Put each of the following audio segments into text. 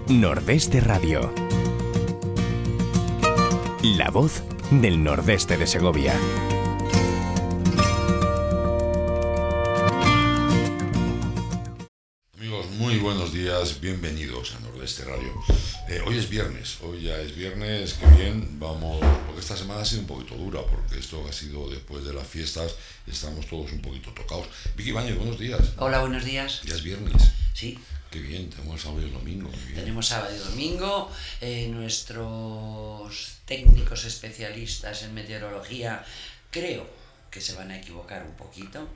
Nordeste Radio. La voz del nordeste de Segovia. Amigos, muy buenos días, bienvenidos a Nordeste Radio. Hoy es viernes, hoy ya es viernes, qué bien, vamos, porque esta semana ha sido un poquito dura, porque esto ha sido después de las fiestas, estamos todos un poquito tocados. Vicky Bañez, buenos días. Hola, buenos días. Ya es viernes. Sí. Qué bien, tenemos sábado y domingo. Tenemos sábado y domingo. Nuestros técnicos especialistas en meteorología creo que se van a equivocar un poquito,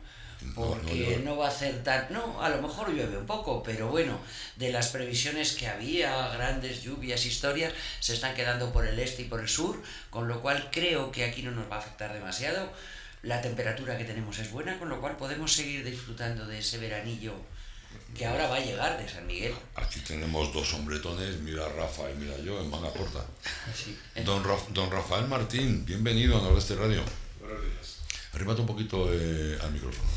porque no va a acertar. No, a lo mejor llueve un poco, pero bueno, de las previsiones que había, grandes lluvias, historias, se están quedando por el este y por el sur, con lo cual creo que aquí no nos va a afectar demasiado. La temperatura que tenemos es buena, con lo cual podemos seguir disfrutando de ese veranillo que ahora va a llegar de San Miguel. Aquí tenemos dos hombretones, mira Rafa y mira yo, en manga corta. Sí. Don Rafael Martín, bienvenido a Nordeste Radio. Buenos días. Arrímate un poquito al micrófono.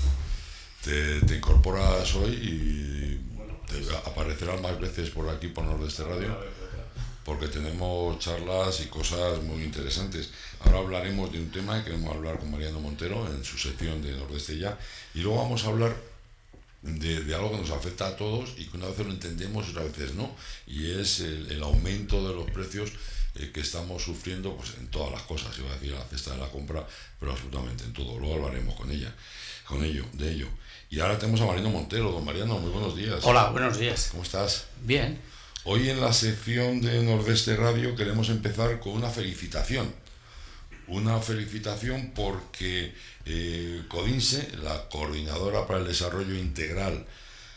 Te incorporas hoy y aparecerás más veces por aquí, por Nordeste Radio, porque tenemos charlas y cosas muy interesantes. Ahora hablaremos de un tema que queremos hablar con Mariano Montero en su sección de Nordeste Ya, y luego vamos a hablar de algo que nos afecta a todos y que una vez lo entendemos y otras veces no, y es el aumento de los precios que estamos sufriendo pues en todas las cosas, iba a decir la cesta de la compra, pero absolutamente en todo. Luego hablaremos de ello. Y ahora tenemos a Mariano Montero. Don Mariano, muy buenos días. Hola, buenos días. ¿Cómo estás? Bien. Hoy en la sección de Nordeste Radio queremos empezar con una felicitación. Una felicitación porque Codinse, la Coordinadora para el Desarrollo Integral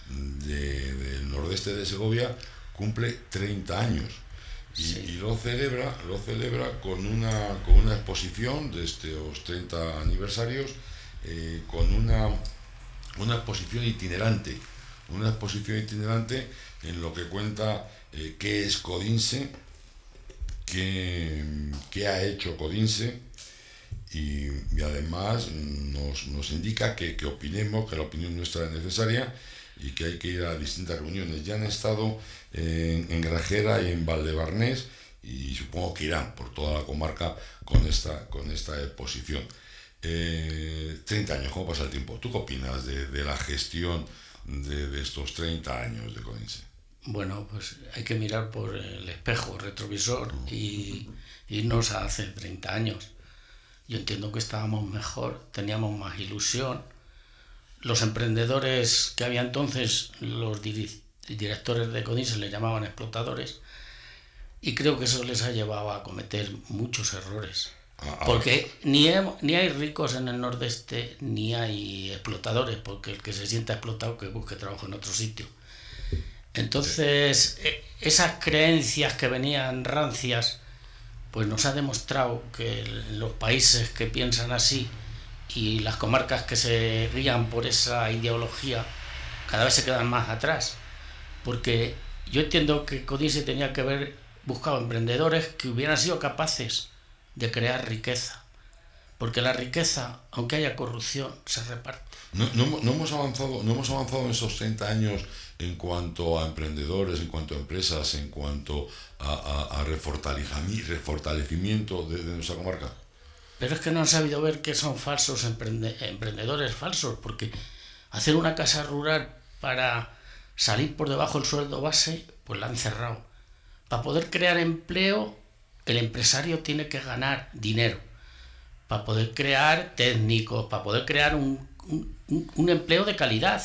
del Nordeste de Segovia, cumple 30 años. Y lo celebra con una exposición de estos 30 aniversarios, con una exposición itinerante. Una exposición itinerante en lo que cuenta qué es Codinse, qué ha hecho Codinse, y además nos indica que opinemos, que la opinión nuestra es necesaria y que hay que ir a distintas reuniones. Ya han estado en Grajera y en Valdebarnés, y supongo que irán por toda la comarca con esta exposición. 30 años, ¿cómo pasa el tiempo? ¿Tú qué opinas de la gestión de estos 30 años de Codinse? Bueno, pues hay que mirar por el espejo retrovisor y irnos a hace 30 años. Yo entiendo que estábamos mejor, teníamos más ilusión. Los emprendedores que había entonces, los directores de Codinse le llamaban explotadores, y creo que eso les ha llevado a cometer muchos errores. Porque ni hay ricos en el nordeste, ni hay explotadores, porque el que se sienta explotado que busque trabajo en otro sitio. Entonces, esas creencias que venían rancias, pues nos ha demostrado que los países que piensan así y las comarcas que se guían por esa ideología cada vez se quedan más atrás. Porque yo entiendo que Codinse tenía que haber buscado emprendedores que hubieran sido capaces de crear riqueza. Porque la riqueza, aunque haya corrupción, se reparte. No hemos avanzado en esos 30 años en cuanto a emprendedores, en cuanto a empresas, en cuanto a refortalecimiento de nuestra comarca. Pero es que no han sabido ver que son falsos emprendedores falsos, porque hacer una casa rural para salir por debajo del sueldo base, pues la han cerrado. Para poder crear empleo, el empresario tiene que ganar dinero. Para poder crear técnicos, para poder crear un empleo de calidad,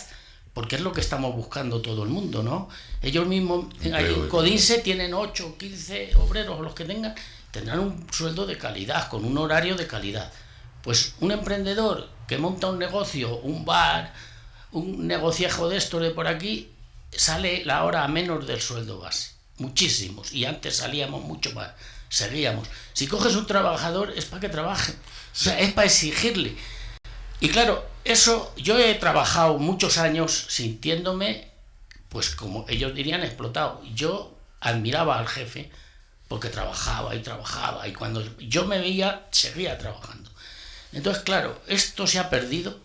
porque es lo que estamos buscando todo el mundo, ¿no? Ellos mismos, en Codinse tienen 8, 15 obreros, los que tengan, tendrán un sueldo de calidad, con un horario de calidad. Pues un emprendedor que monta un negocio, un bar, un negociejo de estos de por aquí, sale la hora a menos del sueldo base. Muchísimos. Y antes salíamos mucho más. Seguíamos. Si coges un trabajador es para que trabaje. O sea, es para exigirle. Y claro, eso yo he trabajado muchos años sintiéndome, pues como ellos dirían, explotado. Yo admiraba al jefe porque trabajaba, y cuando yo me veía, seguía trabajando. Entonces, claro, esto se ha perdido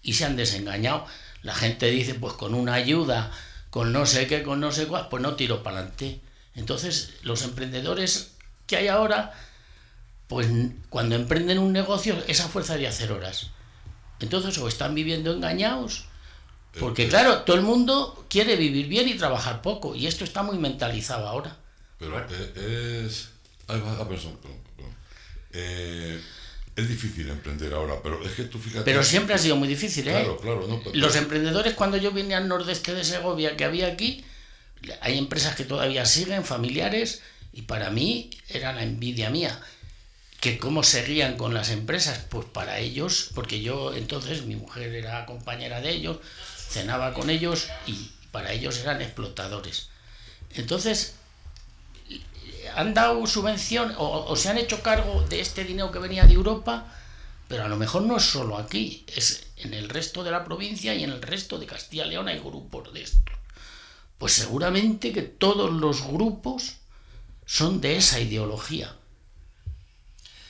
y se han desengañado. La gente dice, pues con una ayuda, con no sé qué, con no sé cuál, pues no tiro para adelante. Entonces, los emprendedores que hay ahora, pues cuando emprenden un negocio, esa fuerza de hacer horas. Entonces, o están viviendo engañados, porque claro, todo el mundo quiere vivir bien y trabajar poco, y esto está muy mentalizado ahora. Pero es... es difícil emprender ahora, pero es que tú fíjate... Pero siempre ha sido muy difícil, ¿eh? Claro. No, los emprendedores, cuando yo vine al nordeste de Segovia, que había aquí, hay empresas que todavía siguen, familiares, y para mí era la envidia mía. Que cómo seguían con las empresas, pues para ellos, porque yo entonces, mi mujer era compañera de ellos, cenaba con ellos, y para ellos eran explotadores. Entonces, han dado subvención o se han hecho cargo de este dinero que venía de Europa, pero a lo mejor no es solo aquí, es en el resto de la provincia y en el resto de Castilla y León hay grupos de esto. Pues seguramente que todos los grupos son de esa ideología.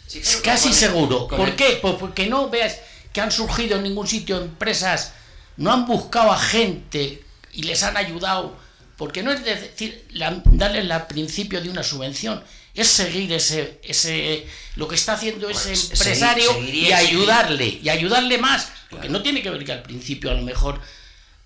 Sí, es casi seguro. ¿Por qué? Pues porque no veas que han surgido en ningún sitio empresas, no han buscado a gente y les han ayudado. Porque no es decir, darle el principio de una subvención, es seguir lo que está haciendo ese empresario y ayudarle más. Porque no tiene que ver que al principio a lo mejor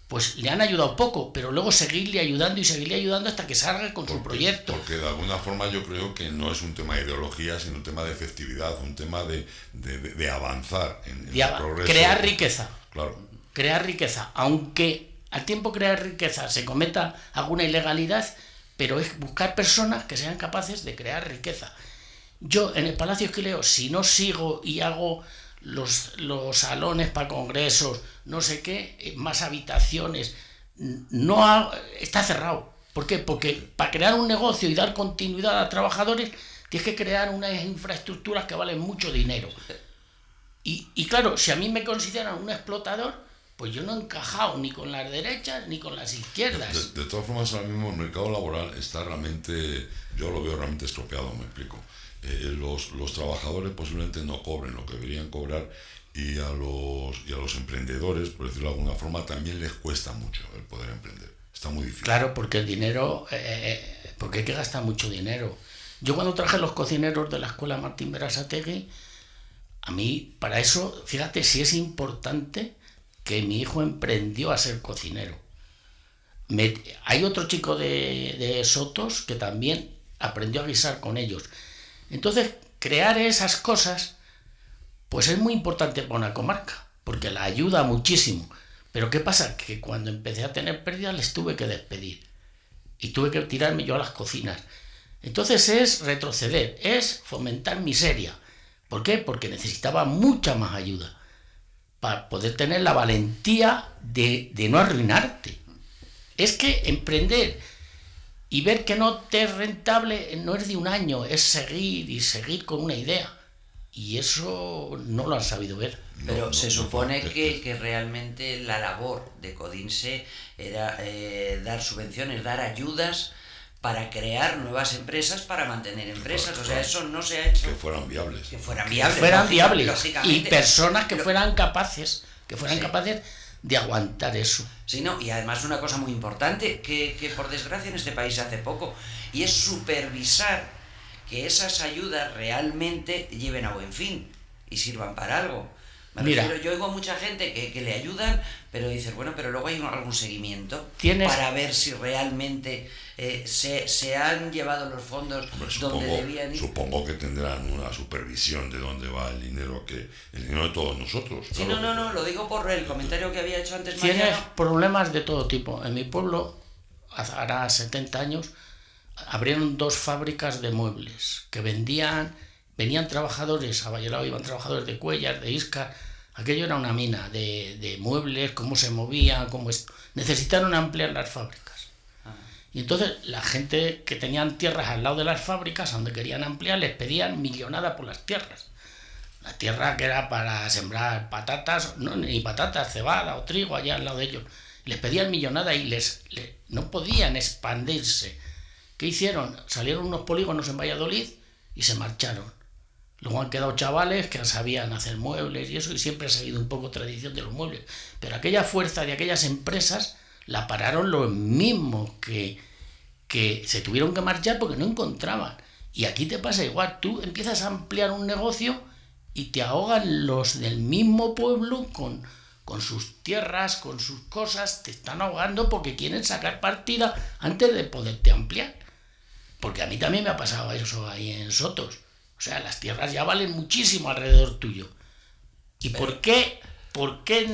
pues le han ayudado poco, pero luego seguirle ayudando hasta que salga con su proyecto. Porque de alguna forma yo creo que no es un tema de ideología, sino un tema de efectividad, un tema de avanzar en el progreso. Crear riqueza. Claro. Crear riqueza, aunque al tiempo crear riqueza se cometa alguna ilegalidad, pero es buscar personas que sean capaces de crear riqueza. Yo en el Palacio Esquileo, si no sigo y hago los salones para congresos, no sé qué, más habitaciones, está cerrado. ¿Por qué? Porque para crear un negocio y dar continuidad a trabajadores tienes que crear unas infraestructuras que valen mucho dinero. Y claro, si a mí me consideran un explotador, pues yo no he encajado ni con las derechas ni con las izquierdas. De todas formas, ahora mismo el mercado laboral está realmente, yo lo veo realmente estropeado, me explico. Los trabajadores posiblemente no cobren lo que deberían cobrar y a los emprendedores, por decirlo de alguna forma, también les cuesta mucho el poder emprender. Está muy difícil. Claro, porque el dinero, porque hay que gastar mucho dinero. Yo cuando traje los cocineros de la escuela Martín Berasategui, a mí, para eso, fíjate si es importante que mi hijo emprendió a ser cocinero. Hay otro chico de Sotos que también aprendió a guisar con ellos. Entonces, crear esas cosas, pues es muy importante para una comarca, porque la ayuda muchísimo. Pero ¿qué pasa? Que cuando empecé a tener pérdidas les tuve que despedir. Y tuve que tirarme yo a las cocinas. Entonces es retroceder, es fomentar miseria. ¿Por qué? Porque necesitaba mucha más ayuda para poder tener la valentía de no arruinarte. Es que emprender y ver que no te es rentable no es de un año, es seguir con una idea. Y eso no lo han sabido ver. Pero se supone que realmente la labor de Codinse era dar subvenciones, dar ayudas para crear nuevas empresas, para mantener empresas. O sea, eso no se ha hecho. Que fueran viables. Que fueran viables. Y personas que fueran capaces, de aguantar eso. Sí, no, y además una cosa muy importante, que por desgracia en este país hace poco, y es supervisar que esas ayudas realmente lleven a buen fin y sirvan para algo. Yo oigo mucha gente que le ayudan, pero dices, bueno, pero luego hay algún seguimiento para ver si realmente se han llevado los fondos. Hombre, donde debían ir. Supongo que tendrán una supervisión de dónde va el dinero de todos nosotros. Sí, claro, no, lo digo por el comentario que había hecho antes. Tienes problemas de todo tipo. En mi pueblo, hará 70 años, abrieron 2 fábricas de muebles que venían trabajadores, a Vallerao iban trabajadores de Cuellar, de Iscar. Aquello era una mina de muebles, cómo se movían, necesitaron ampliar las fábricas. Y entonces la gente que tenían tierras al lado de las fábricas, donde querían ampliar, les pedían millonada por las tierras. La tierra que era para sembrar patatas, no, ni patatas, cebada o trigo allá al lado de ellos. Les pedían millonada y no podían expandirse. ¿Qué hicieron? Salieron unos polígonos en Valladolid y se marcharon. Luego han quedado chavales que sabían hacer muebles y eso, y siempre ha seguido un poco tradición de los muebles. Pero aquella fuerza de aquellas empresas la pararon los mismos que que se tuvieron que marchar porque no encontraban. Y aquí te pasa igual, tú empiezas a ampliar un negocio y te ahogan los del mismo pueblo con sus tierras, con sus cosas, te están ahogando porque quieren sacar partida antes de poderte ampliar. Porque a mí también me ha pasado eso ahí en Sotos. O sea, las tierras ya valen muchísimo alrededor tuyo. ¿Y por qué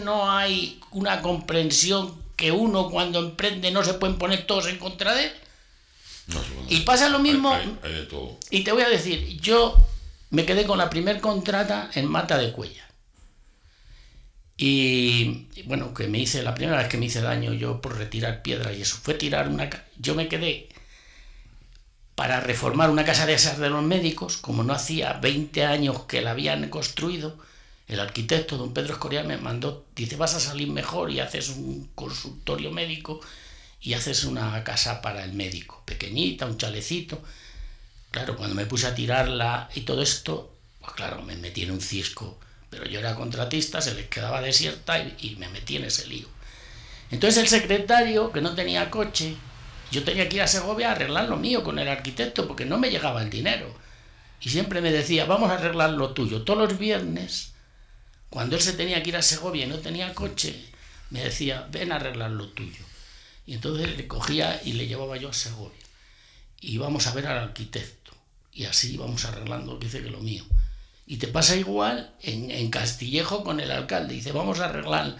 no hay una comprensión que uno cuando emprende no se pueden poner todos en contra de él? No, bueno, y pasa lo mismo. Hay de todo. Y te voy a decir, yo me quedé con la primer contrata en Mata de Cuellar. Y bueno, que me hice la primera vez que me hice daño yo por retirar piedra y eso fue tirar yo me quedé para reformar una casa de esas de los médicos, como no hacía 20 años que la habían construido. El arquitecto, don Pedro Escorial, me mandó, dice, vas a salir mejor y haces un consultorio médico y haces una casa para el médico, pequeñita, un chalecito. Claro, cuando me puse a tirarla y todo esto, pues claro, me metí en un cisco, pero yo era contratista, se les quedaba desierta y me metí en ese lío. Entonces el secretario, que no tenía coche, yo tenía que ir a Segovia a arreglar lo mío con el arquitecto porque no me llegaba el dinero. Y siempre me decía, vamos a arreglar lo tuyo. Todos los viernes, cuando él se tenía que ir a Segovia y no tenía coche, me decía, ven a arreglar lo tuyo. Y entonces le cogía y le llevaba yo a Segovia. Y íbamos a ver al arquitecto. Y así íbamos arreglando, dice que lo mío. Y te pasa igual en Castillejo con el alcalde. Dice, vamos a arreglar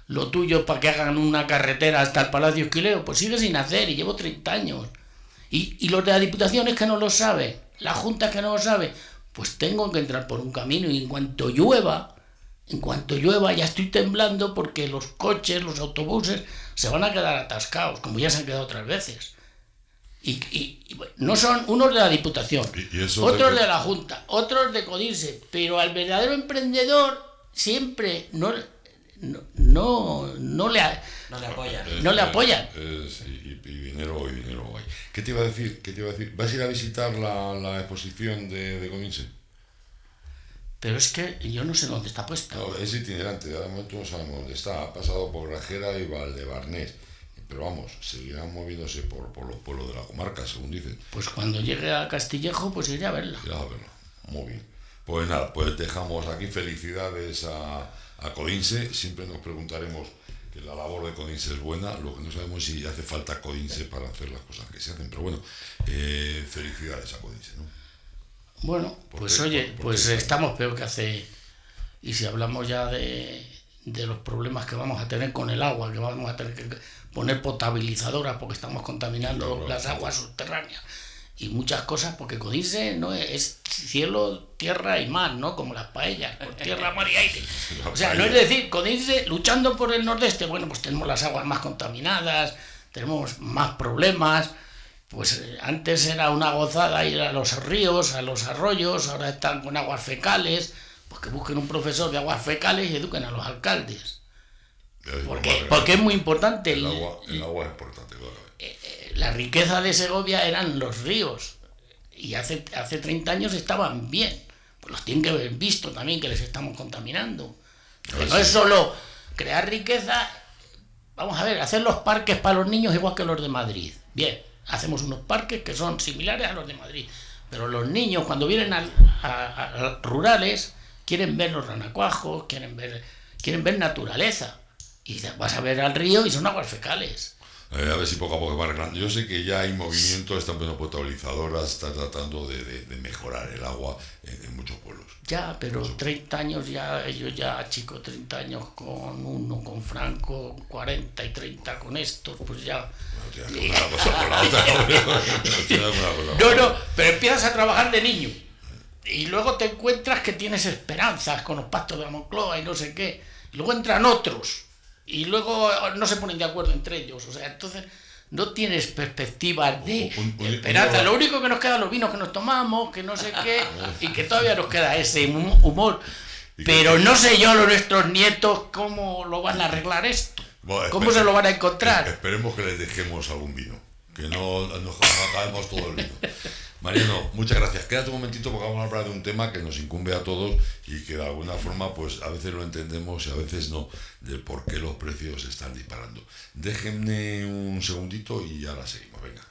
lo tuyo para que hagan una carretera hasta el Palacio Esquileo. Pues sigue sin hacer y llevo 30 años. Y los de la Diputación es que no lo sabe. La Junta es que no lo sabe. Pues tengo que entrar por un camino y en cuanto llueva ya estoy temblando porque los coches, los autobuses se van a quedar atascados, como ya se han quedado otras veces. Y no son unos de la Diputación, otros de la Junta, otros de Codinse, pero al verdadero emprendedor siempre no le apoyan. Y dinero hay. ¿Qué te iba a decir? ¿Vas a ir a visitar la exposición de Codinse? Pero es que yo no sé dónde está puesta. No, es itinerante, de momento no sabemos dónde está. Ha pasado por Grajera y Valdebarnés. Pero vamos, seguirán moviéndose por los pueblos de la comarca, según dicen. Pues cuando llegue a Castillejo, pues iré a verla. Irás a verla, muy bien. Pues nada, pues dejamos aquí felicidades a Codinse. Siempre nos preguntaremos que la labor de Codinse es buena. Lo que no sabemos es si hace falta Codinse para hacer las cosas que se hacen. Pero bueno, felicidades a Codinse, ¿no? Bueno, pues oye, pues estamos peor que hace. Y si hablamos ya de los problemas que vamos a tener con el agua, que vamos a tener que poner potabilizadoras porque estamos contaminando las aguas subterráneas y muchas cosas, porque Codinse no es cielo, tierra y mar, ¿no? Como las paellas, por tierra, mar y aire. O sea, no es decir, Codinse luchando por el nordeste, bueno, pues tenemos las aguas más contaminadas, tenemos más problemas. Pues antes era una gozada ir a los ríos, a los arroyos, ahora están con aguas fecales, pues que busquen un profesor de aguas fecales y eduquen a los alcaldes. Porque es muy importante. El agua es importante, claro. La riqueza de Segovia eran los ríos, y hace 30 años estaban bien. Pues los tienen que haber visto también que les estamos contaminando. Que no es solo crear riqueza, vamos a ver, hacer los parques para los niños igual que los de Madrid. Bien. Hacemos unos parques que son similares a los de Madrid, pero los niños cuando vienen a rurales quieren ver los ranacuajos, quieren ver naturaleza, y vas a ver al río y son aguas fecales. A ver si poco a poco va arreglando. Yo sé que ya hay movimiento, están poniendo potabilizadoras, están tratando de mejorar el agua en muchos pueblos. Ya, pero 30 años ya, ellos ya, chicos, 30 años con uno, con Franco, 40 y 30 con estos, pues ya... Una cosa con la otra. No, pero empiezas a trabajar de niño y luego te encuentras que tienes esperanzas con los pactos de la Moncloa y no sé qué, y luego entran otros y luego no se ponen de acuerdo entre ellos, o sea, entonces no tienes perspectivas de esperanza. Lo único que nos queda los vinos que nos tomamos, que no sé qué, y que todavía nos queda ese humor, pero no sé yo a nuestros nietos cómo lo van a arreglar esto. Bueno, ¿cómo se lo van a encontrar? Esperemos que les dejemos algún vino, que no acabemos todo el vino. Mariano, muchas gracias. Quédate un momentito porque vamos a hablar de un tema que nos incumbe a todos y que de alguna forma pues a veces lo entendemos y a veces no, de por qué los precios están disparando. Déjenme un segundito y ahora seguimos, venga.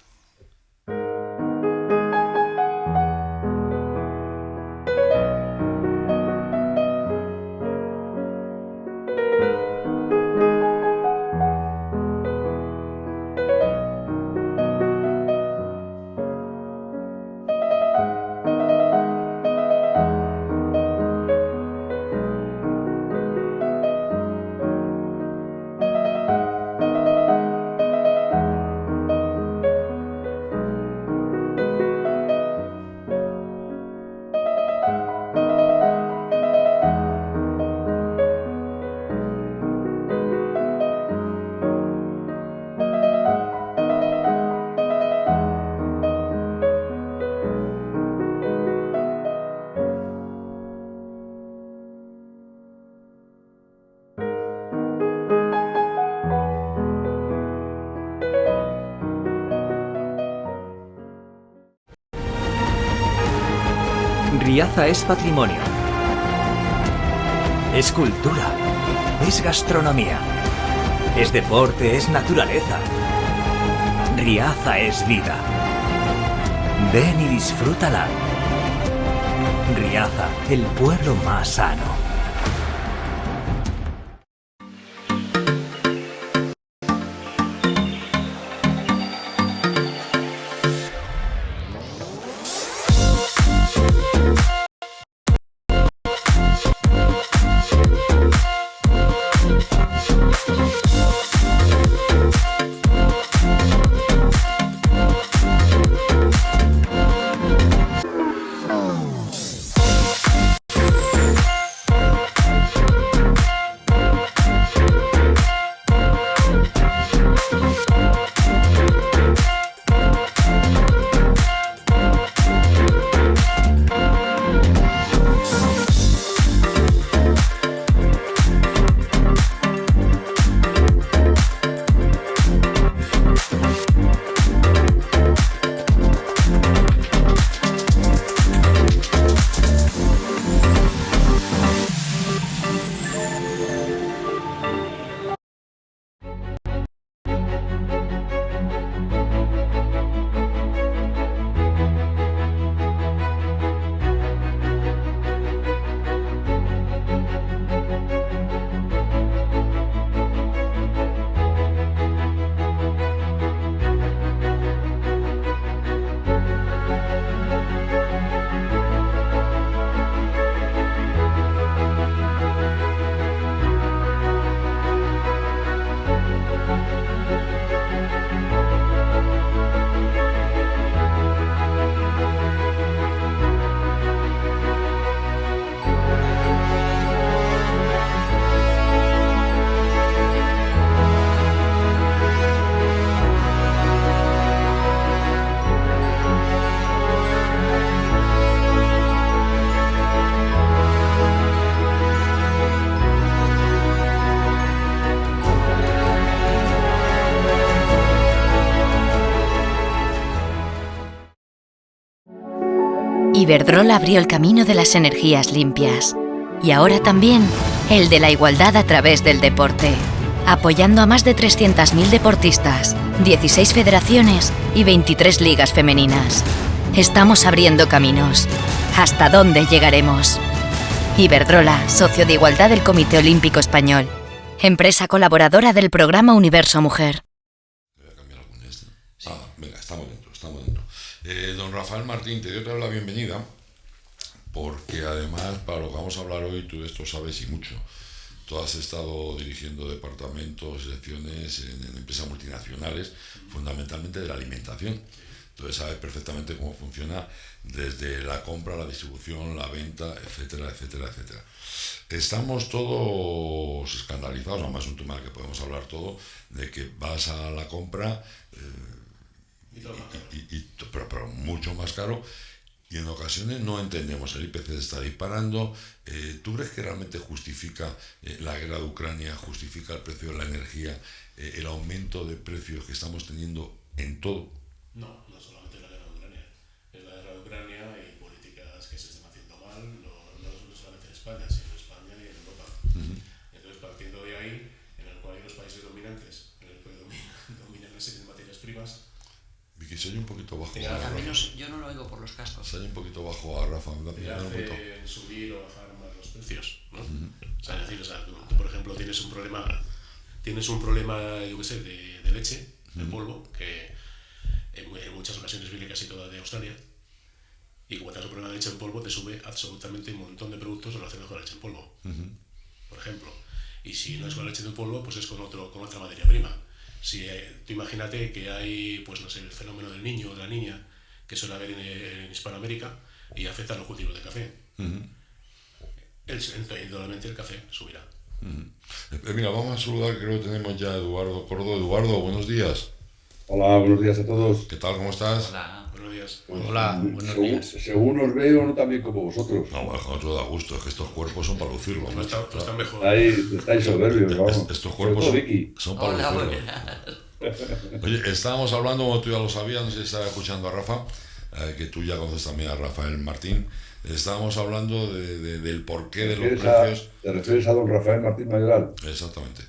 Riaza es patrimonio. Es cultura. Es gastronomía. Es deporte, es naturaleza. Riaza es vida. Ven y disfrútala. Riaza, el pueblo más sano. Iberdrola abrió el camino de las energías limpias y ahora también el de la igualdad a través del deporte, apoyando a más de 300.000 deportistas, 16 federaciones y 23 ligas femeninas. Estamos abriendo caminos. ¿Hasta dónde llegaremos? Iberdrola, socio de igualdad del Comité Olímpico Español, empresa colaboradora del programa Universo Mujer. Voy a cambiar algún este. Venga, estamos dentro. Don Rafael Martín, te doy la bienvenida, porque además, para lo que vamos a hablar hoy, tú de esto sabes y mucho. Tú has estado dirigiendo departamentos, secciones en empresas multinacionales, fundamentalmente de la alimentación. Entonces sabes perfectamente cómo funciona desde la compra, la distribución, la venta, etcétera, etcétera, etcétera. Estamos todos escandalizados, además es un tema del que podemos hablar todo, de que vas a la compra pero mucho más caro, y en ocasiones no entendemos, el IPC está disparando. ¿Tú crees que realmente justifica la guerra de Ucrania, justifica el precio de la energía, el aumento de precios que estamos teniendo en todo? No, no solamente la guerra de Ucrania, es la guerra de Ucrania y políticas que se están haciendo mal, no solamente en España, sino en España y en Europa. Entonces, partiendo de ahí, en el cual hay los países dominantes, en el que dominan las materias primas. Vicky, se oye un poquito bajo a Rafa. Rafa. Yo no lo oigo por los cascos. Se oye un poquito bajo a Rafa. Te hacen subir o bajar más los precios, ¿no? O sea, es decir, tú, por ejemplo, tienes un problema, yo qué sé, de leche, de polvo, que en muchas ocasiones viene casi toda de Australia, y como tienes un problema de leche en polvo, te sube absolutamente un montón de productos relacionados con la leche en polvo, por ejemplo. Y si no es con la leche en polvo, pues es con otra materia prima. Si tú imagínate que hay, pues no sé, el fenómeno del niño o de la niña que suele haber en Hispanoamérica y afecta a los cultivos de café. Indudablemente el café subirá. Mira, vamos a saludar, creo que tenemos ya a Eduardo Cordo. Eduardo, buenos días. Hola, buenos días a todos. ¿Qué tal? ¿Cómo estás? Hola. Buenos días. Hola, buenos días. Según os veo, no tan bien como vosotros. No, bueno, nosotros da gusto, es que estos cuerpos son para lucirlo. No están mejor. Estáis soberbios, vamos. Estos cuerpos son para Hola, lucirlo. buenas. Oye, estábamos hablando, como tú ya lo sabías, no sé si estaba escuchando a Rafa, que tú ya conoces también a Rafael Martín, estábamos hablando del porqué de los precios. ¿Te refieres a don Rafael Martín Mayoral? Exactamente.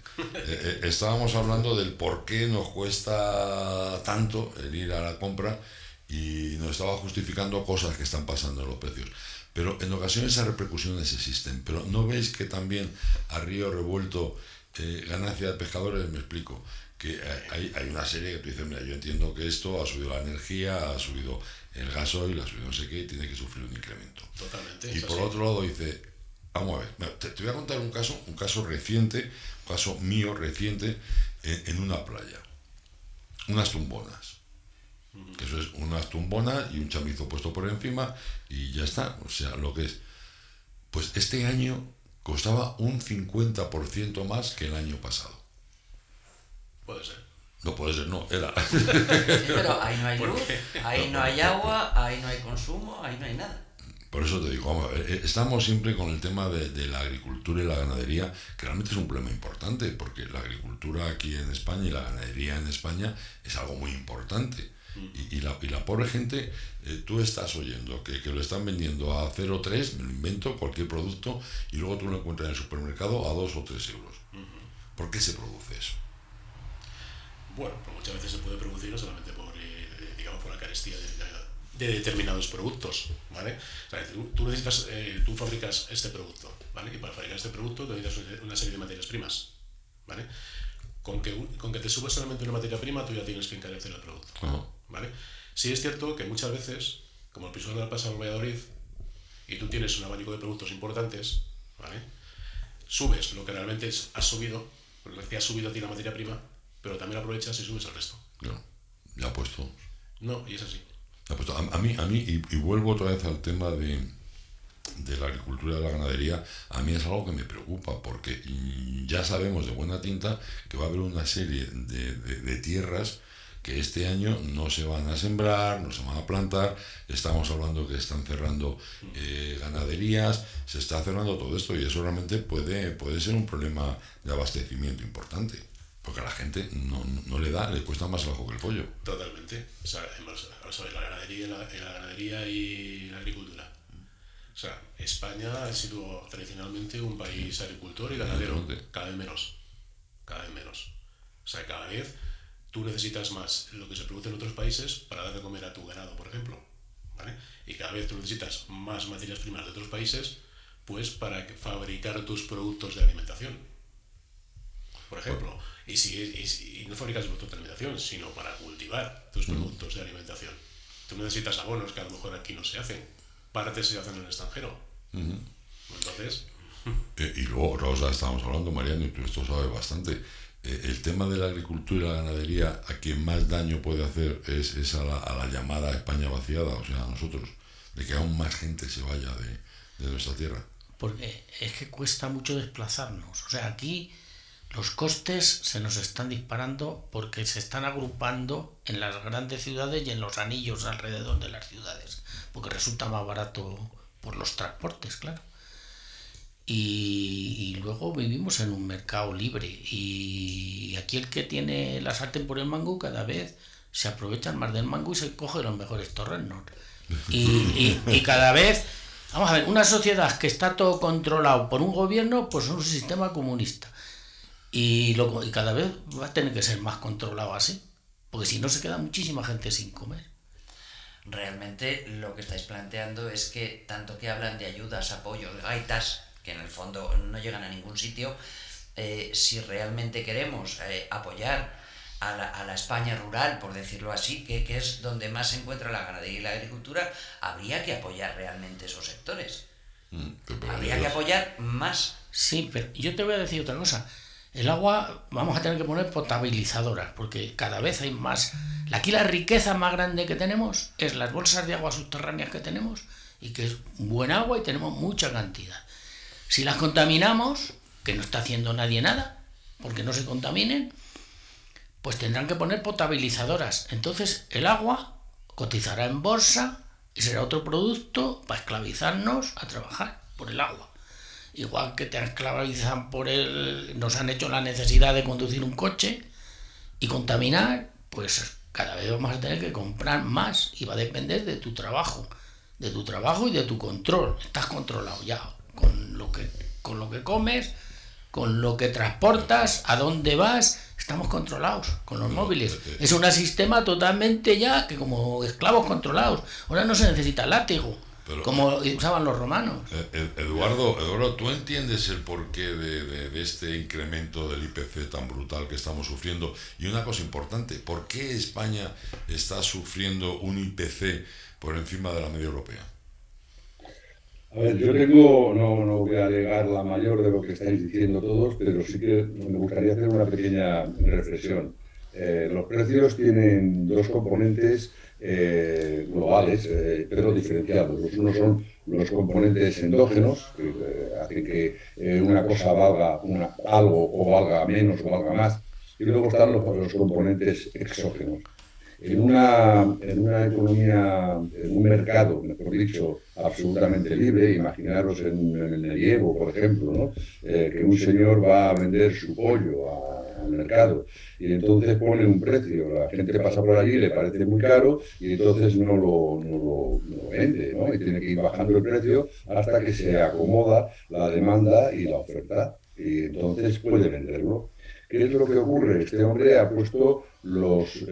Estábamos hablando del por qué nos cuesta tanto el ir a la compra y nos estaba justificando cosas que están pasando en los precios. Pero en ocasiones esas repercusiones existen. Pero ¿no veis que también a río revuelto ganancia de pescadores? Me explico. Que hay una serie que tú dices, mira, yo entiendo que esto ha subido la energía, ha subido el gasoil, ha subido no sé qué, y tiene que sufrir un incremento. Totalmente. Y por otro lado dice, vamos a ver, mira, te voy a contar un caso reciente, un caso mío reciente en una playa. Unas tumbonas. Que eso es unas tumbonas y un chamizo puesto por encima y ya está. O sea, lo que es. Pues este año costaba un 50% más que el año pasado. Puede ser. No puede ser, no, era. Sí, pero ahí no hay luz, ahí no hay agua, ahí no hay consumo, ahí no hay nada. Por eso te digo, vamos a ver, estamos siempre con el tema de la agricultura y la ganadería, que realmente es un problema importante, porque la agricultura aquí en España y la ganadería en España es algo muy importante. Y la pobre gente, tú estás oyendo que lo están vendiendo a 0,3, me lo invento, cualquier producto, y luego tú lo encuentras en el supermercado a 2 o 3 euros. ¿Por qué se produce eso? Bueno, pues muchas veces se puede producir no solamente por, digamos, por la carestía de determinados productos, ¿vale? O sea, tú necesitas, tú fabricas este producto, ¿vale? Y para fabricar este producto necesitas una serie de materias primas, ¿vale? Con que te subas solamente una materia prima, tú ya tienes que encarecer el producto, ¿vale? Sí es cierto que muchas veces, como el episodio del pasado en Valladolid, y tú tienes un abanico de productos importantes, ¿vale? Subes lo que realmente has subido, lo que te ha subido a ti la materia prima, pero también aprovechas y subes el resto. No, ya ha puesto. No, y es así. A mí y vuelvo otra vez al tema de la agricultura y de la ganadería, a mí es algo que me preocupa, porque ya sabemos de buena tinta que va a haber una serie de tierras que este año no se van a sembrar, no se van a plantar. Estamos hablando que están cerrando ganaderías, se está cerrando todo esto, y eso realmente puede ser un problema de abastecimiento importante. Porque a la gente no le cuesta más el ajo que el pollo. Totalmente. O sea, vamos a ver, la ganadería y la agricultura. O sea, España ha sido tradicionalmente un país agricultor y ganadero. Cada vez menos. O sea, cada vez tú necesitas más lo que se produce en otros países para dar de comer a tu ganado, por ejemplo, ¿vale? Y cada vez tú necesitas más materias primas de otros países, pues para fabricar tus productos de alimentación, por ejemplo. Y no fabricas productos de alimentación, sino para cultivar tus productos de alimentación. Tú necesitas abonos que a lo mejor aquí no se hacen. Partes se hacen en el extranjero. Entonces... Y luego, otra cosa, estábamos hablando, Mariano, y tú esto sabes bastante. El tema de la agricultura y la ganadería, a quien más daño puede hacer es a la llamada España vaciada, o sea, a nosotros, de que aún más gente se vaya de nuestra tierra. Porque es que cuesta mucho desplazarnos. O sea, aquí los costes se nos están disparando porque se están agrupando en las grandes ciudades y en los anillos alrededor de las ciudades, porque resulta más barato por los transportes, claro. Y luego vivimos en un mercado libre, y aquí el que tiene la sartén por el mango cada vez se aprovechan más del mango y se coge los mejores torrenos. Y cada vez, vamos a ver, una sociedad que está todo controlado por un gobierno, pues es un sistema comunista. Y cada vez va a tener que ser más controlado así, porque si no se queda muchísima gente sin comer. Realmente lo que estáis planteando es que tanto que hablan de ayudas, apoyos, gaitas, que en el fondo no llegan a ningún sitio, si realmente queremos apoyar a la España rural, por decirlo así, que es donde más se encuentra la ganadería y la agricultura, habría que apoyar realmente esos sectores. Habría que apoyar más. Sí, pero yo te voy a decir otra cosa. El agua vamos a tener que poner potabilizadoras, porque cada vez hay más. Aquí la riqueza más grande que tenemos es las bolsas de agua subterráneas que tenemos, y que es buen agua y tenemos mucha cantidad. Si las contaminamos, que no está haciendo nadie nada, porque no se contaminen, pues tendrán que poner potabilizadoras. Entonces el agua cotizará en bolsa y será otro producto para esclavizarnos a trabajar por el agua. Igual que te esclavizan nos han hecho la necesidad de conducir un coche y contaminar, pues cada vez vamos a tener que comprar más y va a depender de tu trabajo. de tu trabajo y de tu control. Estás controlado ya con lo que comes, con lo que transportas, a dónde vas. Estamos controlados con los móviles. Es un sistema totalmente ya que como esclavos controlados. Ahora no se necesita látigo, como usaban los romanos. Eduardo, ¿tú entiendes el porqué de este incremento del IPC tan brutal que estamos sufriendo? Y una cosa importante, ¿por qué España está sufriendo un IPC por encima de la media europea? A ver, yo no voy a alegar la mayor de lo que estáis diciendo todos, pero sí que me gustaría hacer una pequeña reflexión. Los precios tienen dos componentes globales, pero diferenciados. Los unos son los componentes endógenos, que hacen que una cosa valga algo o valga menos o valga más, y luego están los componentes exógenos. En una economía, en un mercado, mejor dicho, absolutamente libre, imaginaros en el medievo, por ejemplo, ¿no? Que un señor va a vender su pollo al mercado y entonces pone un precio, la gente pasa por allí, le parece muy caro y entonces no lo vende, ¿no? Y tiene que ir bajando el precio hasta que se acomoda la demanda y la oferta y entonces puede venderlo. ¿Qué es lo que ocurre? Este hombre ha puesto los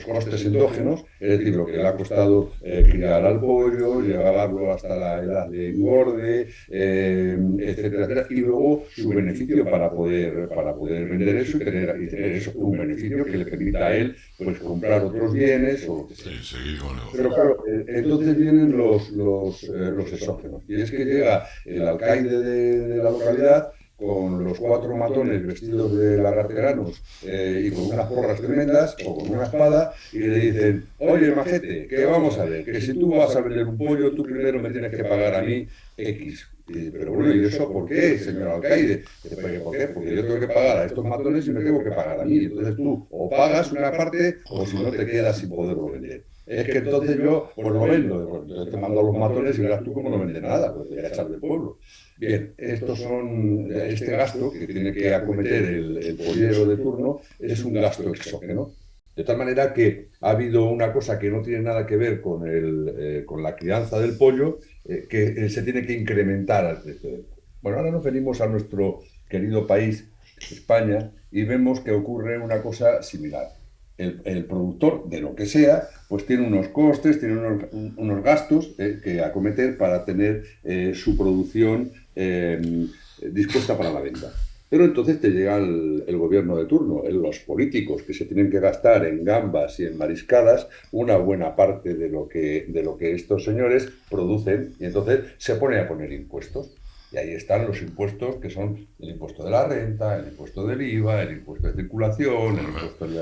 costes endógenos, es decir, lo que le ha costado criar al pollo, llevarlo hasta la edad de engorde, etcétera, etcétera, y luego su beneficio para poder vender eso y tener eso, un beneficio que le permita a él pues comprar otros bienes o lo que sea. Sí, seguir con el negocio. Pero claro, entonces vienen los exógenos, y es que llega el alcaide de la localidad con los 4 matones vestidos de lagarteranos y con unas porras tremendas o con una espada y le dicen, oye majete, que vamos a ver, que si tú vas a vender un pollo, tú primero me tienes que pagar a mí X. Pero bueno, ¿y eso por qué, señor alcaide? ¿Por qué? Porque yo tengo que pagar a estos matones y me tengo que pagar a mí. Entonces tú o pagas una parte o si no te quedas sin poderlo vender. Es que entonces yo pues lo vendo, entonces te mando a los matones y verás tú cómo no vende nada, pues te voy a echar del pueblo. Bien, este gasto que tiene que acometer el pollero de turno es un gasto exógeno. De tal manera que ha habido una cosa que no tiene nada que ver con la crianza del pollo, que se tiene que incrementar al precio del pollo. Bueno, ahora nos venimos a nuestro querido país, España, y vemos que ocurre una cosa similar. El productor de lo que sea, pues tiene unos costes, tiene unos gastos que acometer para tener su producción dispuesta para la venta. Pero entonces te llega el gobierno de turno, los políticos que se tienen que gastar en gambas y en mariscadas una buena parte de lo que estos señores producen y entonces se pone a poner impuestos. Y ahí están los impuestos que son el impuesto de la renta, el impuesto del IVA, el impuesto de circulación, el impuesto de...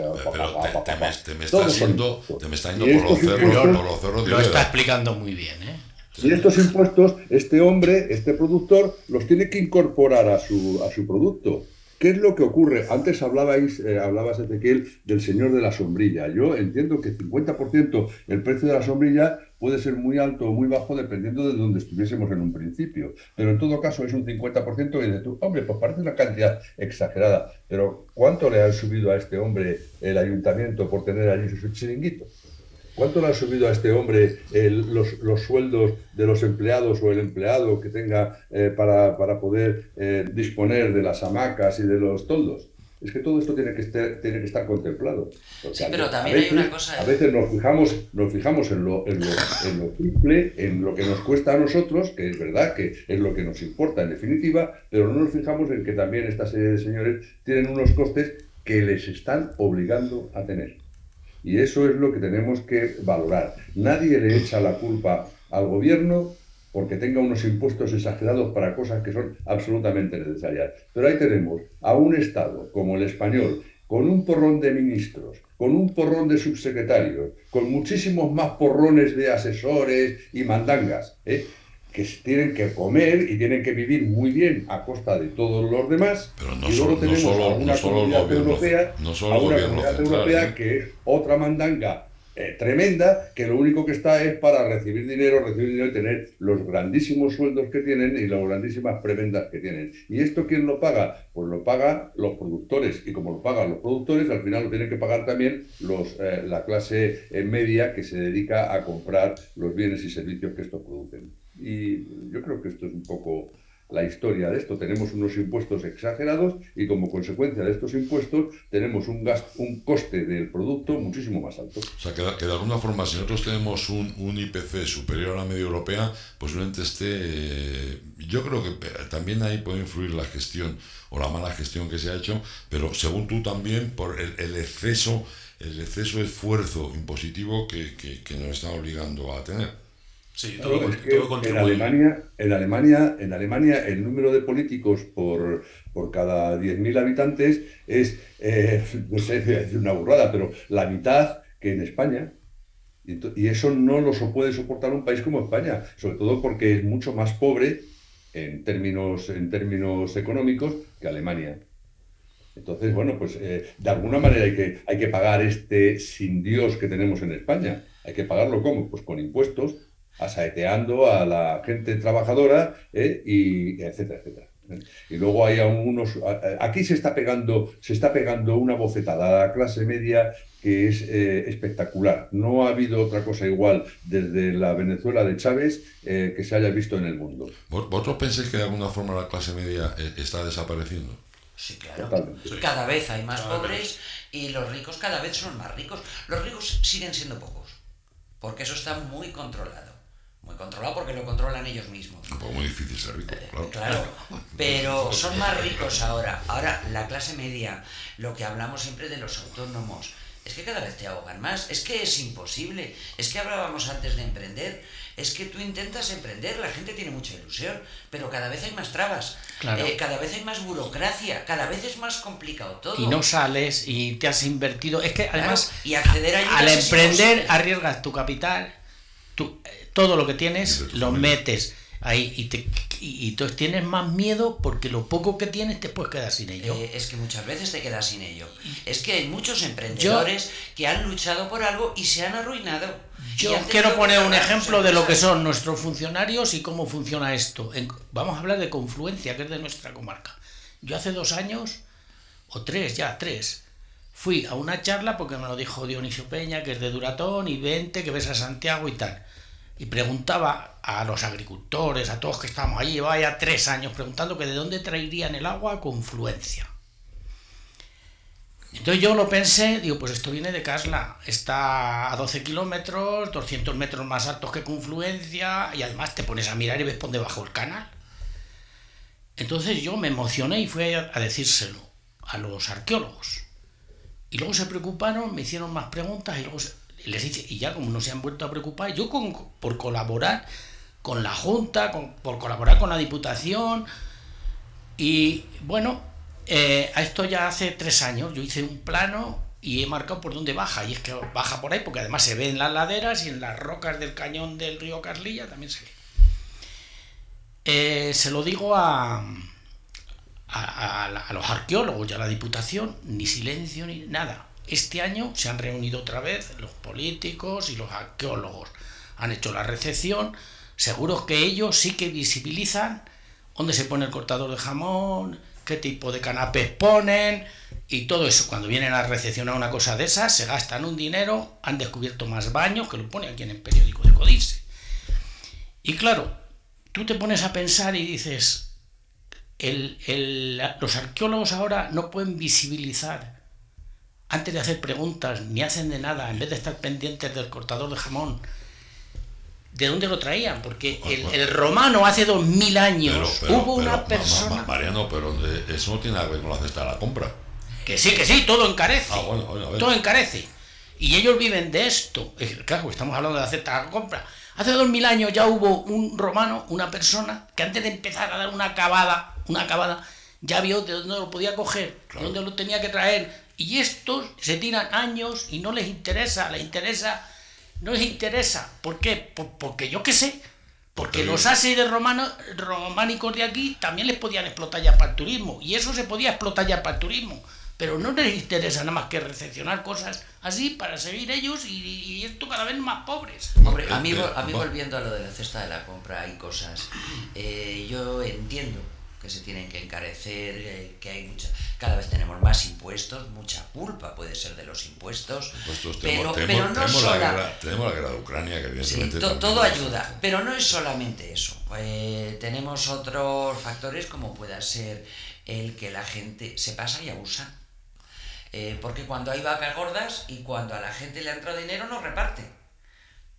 Te me está yendo por los cerros. Lo está explicando muy bien, ¿eh? Y estos impuestos, este productor, los tiene que incorporar a su producto. ¿Qué es lo que ocurre? Antes hablabas, Ezequiel, del señor de la sombrilla. Yo entiendo que 50% el precio de la sombrilla puede ser muy alto o muy bajo dependiendo de donde estuviésemos en un principio. Pero en todo caso es un 50% y dices tú, hombre, pues parece una cantidad exagerada. Pero ¿cuánto le han subido a este hombre el ayuntamiento por tener allí su chiringuito? ¿Cuánto le han subido a este hombre los sueldos de los empleados o el empleado que tenga para poder disponer de las hamacas y de los toldos? Es que todo esto tiene que estar contemplado. Sí, pero también hay una cosa... A veces nos fijamos en lo simple, en lo que nos cuesta a nosotros, que es verdad que es lo que nos importa en definitiva, pero no nos fijamos en que también esta serie de señores tienen unos costes que les están obligando a tener. Y eso es lo que tenemos que valorar. Nadie le echa la culpa al gobierno porque tenga unos impuestos exagerados para cosas que son absolutamente necesarias. Pero ahí tenemos a un Estado como el español, con un porrón de ministros, con un porrón de subsecretarios, con muchísimos más porrones de asesores y mandangas, que tienen que comer y tienen que vivir muy bien a costa de todos los demás. Pero y luego tenemos a una comunidad europea, europea que es otra mandanga tremenda, que lo único que está es para recibir dinero y tener los grandísimos sueldos que tienen y las grandísimas prebendas que tienen. ¿Y esto quién lo paga? Pues lo pagan los productores, y como lo pagan los productores, al final lo tienen que pagar también la clase media que se dedica a comprar los bienes y servicios que estos producen. Y yo creo que esto es un poco la historia de esto. Tenemos unos impuestos exagerados y como consecuencia de estos impuestos tenemos un coste del producto muchísimo más alto. O sea, que de alguna forma, si nosotros tenemos un IPC superior a la media europea, posiblemente yo creo que también ahí puede influir la gestión o la mala gestión que se ha hecho, pero según tú también por el exceso de esfuerzo impositivo que nos está obligando a tener. Sí, Claro, todo, es que todo contribuye. en Alemania el número de políticos por cada 10.000 habitantes es, no sé, voy a decir una burrada, pero la mitad que en España. Y eso no lo puede soportar un país como España, sobre todo porque es mucho más pobre en términos económicos que Alemania. Entonces, bueno, pues de alguna manera hay que pagar este sin Dios que tenemos en España. Hay que pagarlo ¿cómo? Pues con impuestos, asaeteando a la gente trabajadora, y etcétera, etcétera. Y luego hay aquí se está pegando una bofetada a la clase media que es espectacular. No ha habido otra cosa igual desde la Venezuela de Chávez que se haya visto en el mundo. ¿Vosotros pensáis que de alguna forma la clase media está desapareciendo? Sí, claro. Totalmente. Sí. Cada vez hay más Cada pobres vez. y los ricos cada vez son más ricos. Los ricos siguen siendo pocos, porque eso está muy controlado. Muy controlado porque lo controlan ellos mismos. Un poco muy difícil ser rico, claro. Claro, pero son más ricos ahora. Ahora, la clase media, lo que hablamos siempre de los autónomos, es que cada vez te ahogan más, es que es imposible. Es que hablábamos antes de emprender, es que tú intentas emprender, la gente tiene mucha ilusión, pero cada vez hay más trabas, Claro. cada vez hay más burocracia, cada vez es más complicado todo. Y no sales y te has invertido. Es que Claro, además, y acceder a ayudas al es emprender, imposible. arriesgas tu capital, todo lo que tienes, Y de tu lo familia. metes ahí y entonces tienes más miedo porque lo poco que tienes te puedes quedar sin ello. Es que muchas veces te quedas sin ello. Es que hay muchos emprendedores que han luchado por algo y se han arruinado. Y Yo han quiero tenido poner que un cerrar sus ejemplo de lo que empresas. son nuestros funcionarios y cómo funciona esto. Vamos a hablar de Confluencia, que es de nuestra comarca. Yo hace 2 años, o 3, fui a una charla porque me lo dijo Dionisio Peña, que es de Duratón, y vente, que ves a Santiago y tal. Y preguntaba a los agricultores, a todos que estábamos allí, llevaba ya 3 años preguntando que de dónde traerían el agua a Confluencia. Entonces yo lo pensé, digo, pues esto viene de Casla, está a 12 kilómetros, 200 metros más altos que Confluencia, y además te pones a mirar y ves por debajo el canal. Entonces yo me emocioné y fui a decírselo a los arqueólogos. Y luego se preocuparon, me hicieron más preguntas y luego les hice, y ya como no se han vuelto a preocupar, yo por colaborar con la Junta, por colaborar con la Diputación, y bueno, a esto ya hace 3 años yo hice un plano y he marcado por dónde baja, y es que baja por ahí porque además se ve en las laderas y en las rocas del cañón del río Carlilla también se ve. Se lo digo a los arqueólogos y a la Diputación, ni silencio ni nada. Este año se han reunido otra vez los políticos y los arqueólogos, han hecho la recepción, seguros que ellos sí que visibilizan dónde se pone el cortador de jamón, qué tipo de canapés ponen y todo eso. Cuando vienen a recepcionar una cosa de esas, se gastan un dinero, han descubierto más baños, que lo pone aquí en el periódico de Codice. Y claro, tú te pones a pensar y dices, los arqueólogos ahora no pueden visibilizar antes de hacer preguntas, ni hacen de nada, en vez de estar pendientes del cortador de jamón, ¿de dónde lo traían? Porque el romano hace 2000 años hubo una persona... Mariano, pero eso no tiene nada que ver con la cesta de la compra. Que sí, todo encarece. Bueno, a ver. Todo encarece. Y ellos viven de esto. Claro, estamos hablando de la cesta de la compra. Hace 2000 años ya hubo un romano, una persona, que antes de empezar a dar una cavada, ya vio de dónde lo podía coger, Claro. de dónde lo tenía que traer. Y estos se tiran años y no les interesa, no les interesa. ¿Por qué? Porque yo qué sé. Porque los ácidos románicos de aquí también les podían explotar ya para el turismo. Y eso se podía explotar ya para el turismo. pero no les interesa nada más que recepcionar cosas así para seguir ellos y esto cada vez más pobres. Hombre, a mí volviendo a lo de la cesta de la compra, hay cosas. Yo entiendo que se tienen que encarecer, que hay cada vez tenemos más impuestos, mucha culpa puede ser de los impuestos, pero no tenemos la guerra de Ucrania, que evidentemente... Sí, todo ayuda, pero no es solamente eso. Tenemos otros factores como pueda ser el que la gente se pasa y abusa. Porque cuando hay vacas gordas y cuando a la gente le ha entrado dinero no reparte.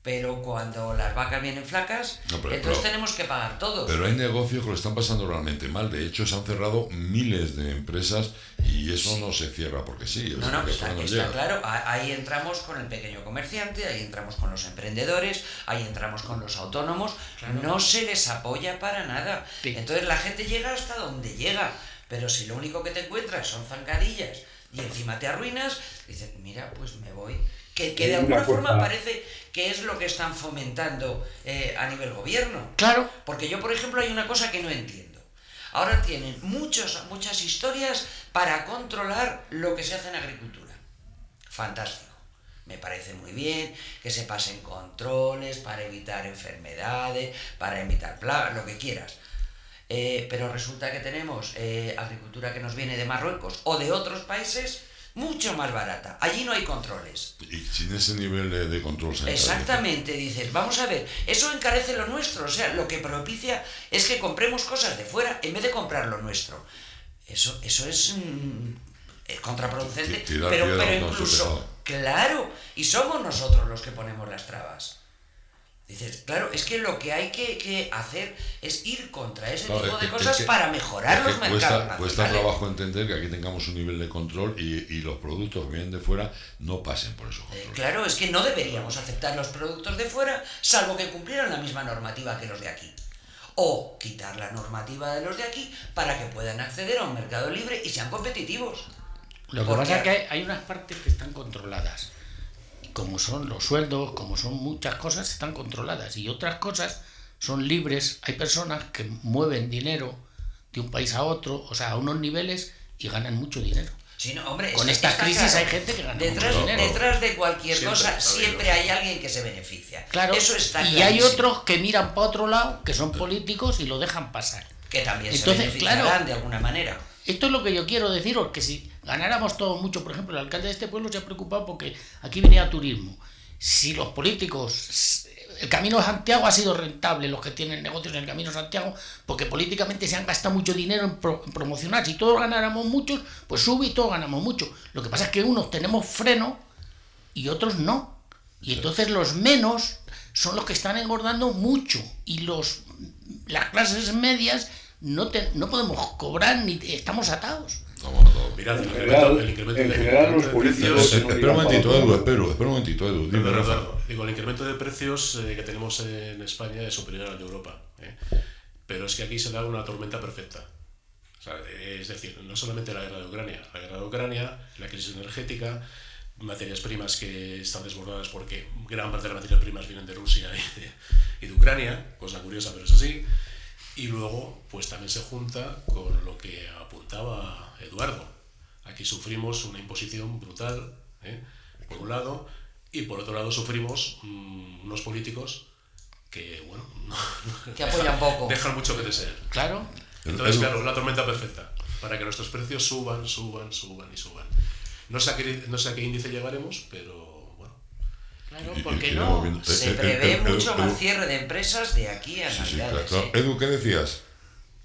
Pero cuando las vacas vienen flacas, entonces tenemos que pagar todos. Pero hay negocios que lo están pasando realmente mal. De hecho, se han cerrado miles de empresas y eso no se cierra porque sí. No, está claro. Ahí entramos con el pequeño comerciante, ahí entramos con los emprendedores, ahí entramos con los autónomos. Claro. No se les apoya para nada. Sí. Entonces la gente llega hasta donde llega. Pero si lo único que te encuentras son zancadillas y encima te arruinas, dices, mira, pues me voy. Que de alguna forma parece que es lo que están fomentando a nivel gobierno. Claro. Porque yo, por ejemplo, hay una cosa que no entiendo. Ahora tienen muchas historias para controlar lo que se hace en agricultura. Fantástico. Me parece muy bien que se pasen controles para evitar enfermedades, para evitar plagas, lo que quieras. Pero resulta que tenemos agricultura que nos viene de Marruecos o de otros países mucho más barata. Allí no hay controles. Y sin ese nivel de control sanitario. Exactamente, dices, vamos a ver, eso encarece lo nuestro, o sea, lo que propicia es que compremos cosas de fuera en vez de comprar lo nuestro. Eso es contraproducente, pero incluso, claro, y somos nosotros los que ponemos las trabas. Dices, claro, es que lo que hay que hacer es ir contra ese tipo de cosas para mejorar los mercados nacionales. Cuesta trabajo entender que aquí tengamos un nivel de control y los productos que vienen de fuera no pasen por esos controles. Claro, es que no deberíamos aceptar los productos de fuera, salvo que cumplieran la misma normativa que los de aquí. O quitar la normativa de los de aquí para que puedan acceder a un mercado libre y sean competitivos. Lo que pasa es que hay unas partes que están controladas. Como son los sueldos, como son muchas cosas, están controladas y otras cosas son libres. Hay personas que mueven dinero de un país a otro, o sea, a unos niveles y ganan mucho dinero. Sí, no, hombre, con esta crisis claro. Hay gente que gana mucho dinero. Detrás de cualquier cosa siempre hay alguien que se beneficia. Claro, eso está clarísimo. Y hay otros que miran para otro lado, que son políticos y lo dejan pasar. Que también se beneficiarán de alguna manera. Esto es lo que yo quiero deciros, que si ganáramos todos mucho, por ejemplo, el alcalde de este pueblo se ha preocupado porque aquí venía turismo. Si los políticos, el Camino de Santiago ha sido rentable, los que tienen negocios en el Camino de Santiago, porque políticamente se han gastado mucho dinero en promocionar. Si todos ganáramos muchos, pues sube y todos ganamos mucho. Lo que pasa es que unos tenemos freno y otros no. Y entonces los menos son los que están engordando mucho y las clases medias no podemos cobrar ni estamos atados. Mirad, el incremento de precios... Espera un momentito, Edu. Digo, el incremento de precios que tenemos en España es superior al de Europa. Pero es que aquí se da una tormenta perfecta. O sea, es decir, no solamente la guerra de Ucrania, la crisis energética, materias primas que están desbordadas porque gran parte de las materias primas vienen de Rusia y de Ucrania, cosa curiosa, pero es así. Y luego, pues también se junta con lo que apuntaba Eduardo. Aquí sufrimos una imposición brutal, por un lado, y por otro lado sufrimos unos políticos que, bueno, que apoyan poco. Dejan mucho que desear. Claro. Entonces, claro, la tormenta perfecta, para que nuestros precios suban. No sé a qué índice llegaremos, pero... Claro, porque se prevé mucho más cierre de empresas de aquí a Navidades. Claro. Edu, ¿qué decías?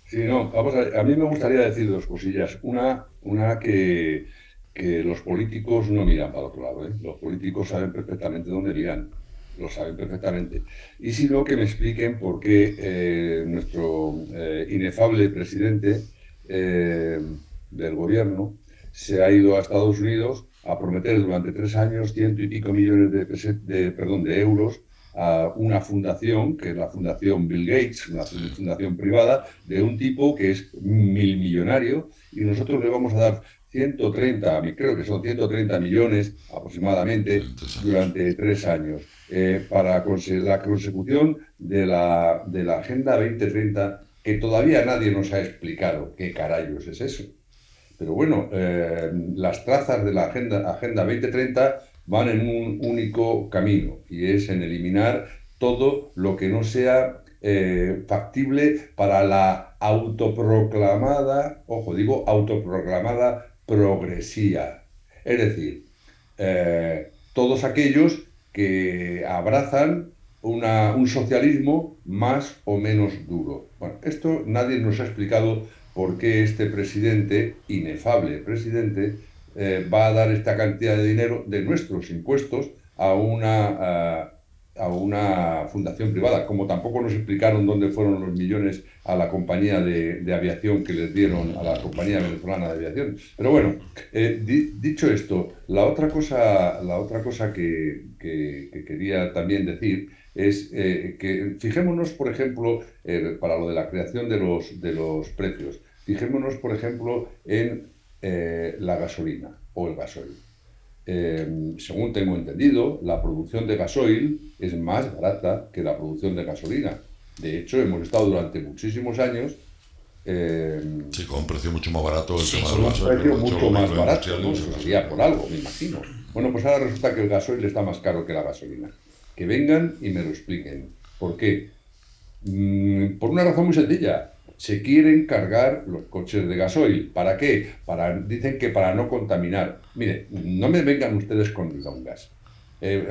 Sí, no, vamos a mí me gustaría decir dos cosillas. Una que los políticos no miran para otro lado, ¿eh? Los políticos saben perfectamente dónde miran, lo saben perfectamente. Y si no, que me expliquen por qué nuestro inefable presidente del gobierno se ha ido a Estados Unidos a prometer durante 3 años 100 y pico millones de euros a una fundación, que es la Fundación Bill Gates, una fundación privada, de un tipo que es millonario, y nosotros le vamos a dar 130 millones aproximadamente durante 3 años para la consecución de la Agenda 2030, que todavía nadie nos ha explicado qué carayos es eso. Pero bueno, las trazas de la Agenda 2030 van en un único camino, y es en eliminar todo lo que no sea factible para la autoproclamada, ojo, digo autoproclamada progresía. Es decir, todos aquellos que abrazan un socialismo más o menos duro. Bueno, esto nadie nos ha explicado por qué este presidente, inefable presidente, va a dar esta cantidad de dinero de nuestros impuestos a una fundación privada, como tampoco nos explicaron dónde fueron los millones a la compañía de aviación que les dieron, a la compañía venezolana de aviación. Pero bueno, dicho esto, la otra cosa que quería también decir es que fijémonos, por ejemplo, para lo de la creación de los precios, fijémonos, por ejemplo, en la gasolina o el gasoil. Según tengo entendido, la producción de gasoil es más barata que la producción de gasolina. De hecho, hemos estado durante muchísimos años sí, con un precio mucho más barato el tema con del un gasoil. precio mucho más barato, industrial, ¿no? Eso sería por algo, me imagino. Bueno, pues ahora resulta que el gasoil está más caro que la gasolina. Que vengan y me lo expliquen. ¿Por qué? Por una razón muy sencilla. Se quieren cargar los coches de gasoil. ¿Para qué? Dicen que para no contaminar. Mire, no me vengan ustedes con milongas.